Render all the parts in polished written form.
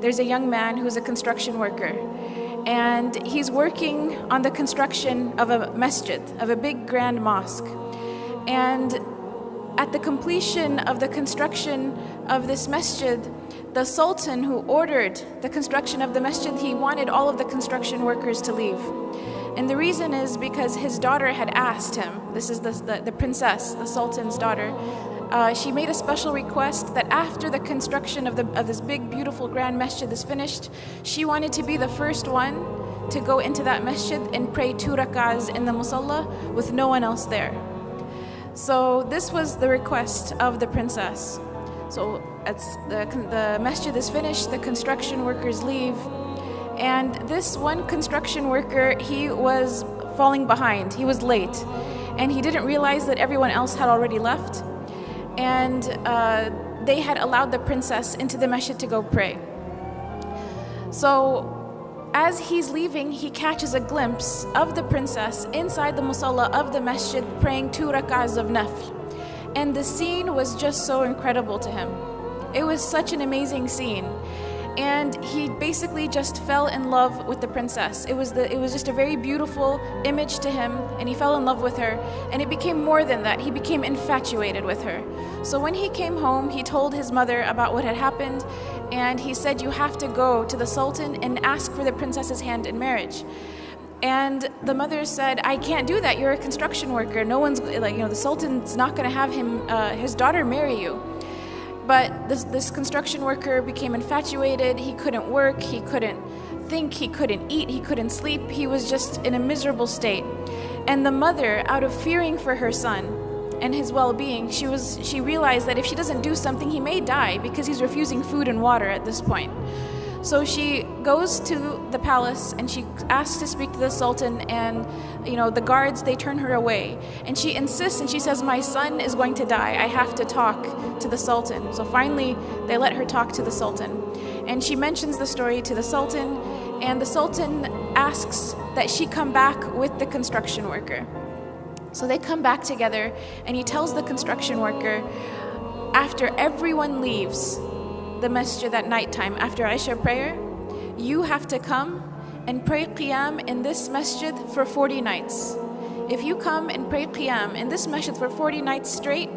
there's a young man who's a construction worker. And he's working on the construction of a masjid, of a big grand mosque. And at the completion of the construction of this masjid, the sultan who ordered the construction of the masjid, he wanted all of the construction workers to leave. And the reason is because his daughter had asked him, this is the princess, the sultan's daughter, she made a special request that after the construction of this big, beautiful, grand masjid is finished, she wanted to be the first one to go into that masjid and pray 2 rak'ahs in the musalla with no one else there. So this was the request of the princess. So the masjid is finished, the construction workers leave, and this one construction worker, he was falling behind, he was late, and he didn't realize that everyone else had already left. And they had allowed the princess into the masjid to go pray. So as he's leaving, he catches a glimpse of the princess inside the musalla of the masjid praying 2 rak'ahs of nafl. And the scene was just so incredible to him. It was such an amazing scene. And he basically just fell in love with the princess. It was just a very beautiful image to him, and he fell in love with her. And it became more than that. He became infatuated with her. So when he came home, he told his mother about what had happened, and he said, "You have to go to the sultan and ask for the princess's hand in marriage." And the mother said, "I can't do that. You're a construction worker. No one's the sultan's not going to have his daughter marry you." But this construction worker became infatuated. He couldn't work, he couldn't think, he couldn't eat, he couldn't sleep. He was just in a miserable state. And the mother, out of fearing for her son and his well-being, she realized that if she doesn't do something, he may die because he's refusing food and water at this point. So she goes to the palace and she asks to speak to the sultan, and the guards, they turn her away. And she insists and she says, "My son is going to die. I have to talk to the sultan." So finally, they let her talk to the sultan. And she mentions the story to the sultan, and the sultan asks that she come back with the construction worker. So they come back together, and he tells the construction worker, after everyone leaves the masjid at nighttime, after Isha prayer, you have to come and pray qiyam in this masjid for 40 nights. If you come and pray qiyam in this masjid for 40 nights straight,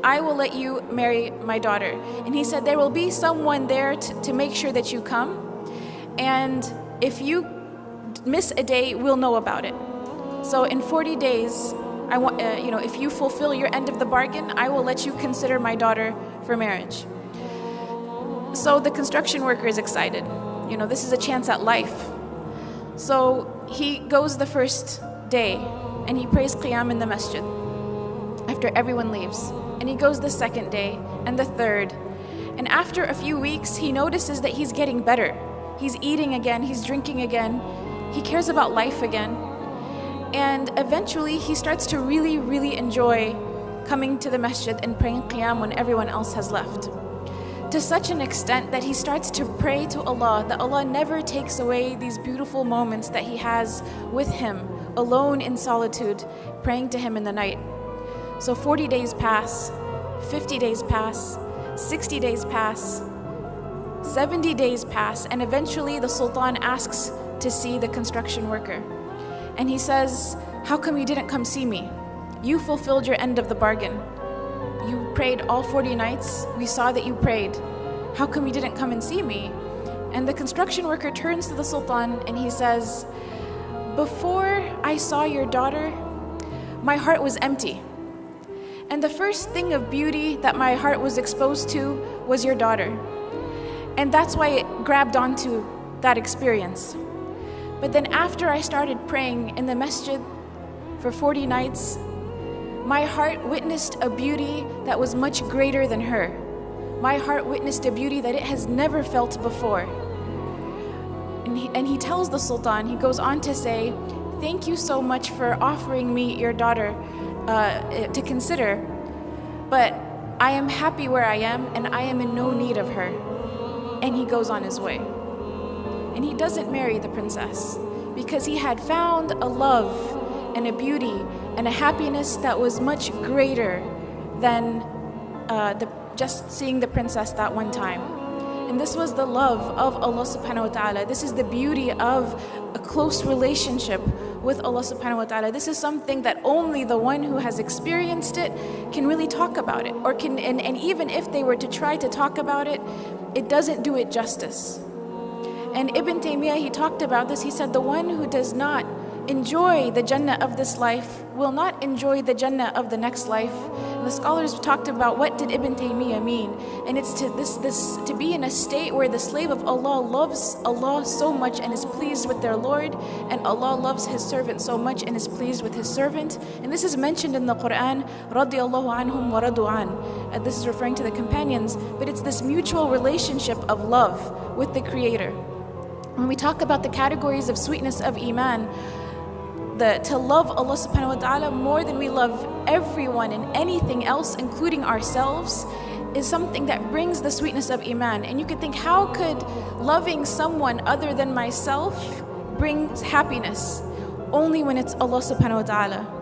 I will let you marry my daughter. And he said there will be someone there to make sure that you come, and if you miss a day, we'll know about it. So in 40 days, if you fulfill your end of the bargain, I will let you consider my daughter for marriage. So the construction worker is excited. This is a chance at life. So he goes the first day and he prays qiyam in the masjid after everyone leaves. And he goes the second day and the third. And after a few weeks, he notices that he's getting better. He's eating again, he's drinking again. He cares about life again. And eventually he starts to really, really enjoy coming to the masjid and praying qiyam when everyone else has left. To such an extent that he starts to pray to Allah, that Allah never takes away these beautiful moments that he has with him, alone in solitude, praying to him in the night. So 40 days pass, 50 days pass, 60 days pass, 70 days pass, and eventually the sultan asks to see the construction worker. And he says, "How come you didn't come see me? You fulfilled your end of the bargain. You prayed all 40 nights. We saw that you prayed. How come you didn't come and see me?" And the construction worker turns to the sultan and he says, "Before I saw your daughter, my heart was empty. And the first thing of beauty that my heart was exposed to was your daughter. And that's why it grabbed onto that experience. But then after I started praying in the masjid for 40 nights, my heart witnessed a beauty that was much greater than her. My heart witnessed a beauty that it has never felt before." And he tells the sultan, he goes on to say, "Thank you so much for offering me your daughter to consider, but I am happy where I am and I am in no need of her." And he goes on his way. And he doesn't marry the princess because he had found a love and a beauty and a happiness that was much greater than just seeing the princess that one time. And this was the love of Allah subhanahu wa ta'ala. This is the beauty of a close relationship with Allah subhanahu wa ta'ala. This is something that only the one who has experienced it can really talk about it, or can, and even if they were to try to talk about it, it doesn't do it justice. And Ibn Taymiyyah, he talked about this. He said, the one who does not enjoy the Jannah of this life will not enjoy the Jannah of the next life. And the scholars talked about what did Ibn Taymiyyah mean, and it's to be in a state where the slave of Allah loves Allah so much and is pleased with their Lord, and Allah loves His servant so much and is pleased with His servant. And this is mentioned in the Quran, radiyallahu anhum wa radu an. This is referring to the companions, but it's this mutual relationship of love with the Creator. When we talk about the categories of sweetness of Iman, to love Allah subhanahu wa ta'ala more than we love everyone and anything else, including ourselves, is something that brings the sweetness of Iman. And you could think, how could loving someone other than myself bring happiness? Only when it's Allah subhanahu wa ta'ala.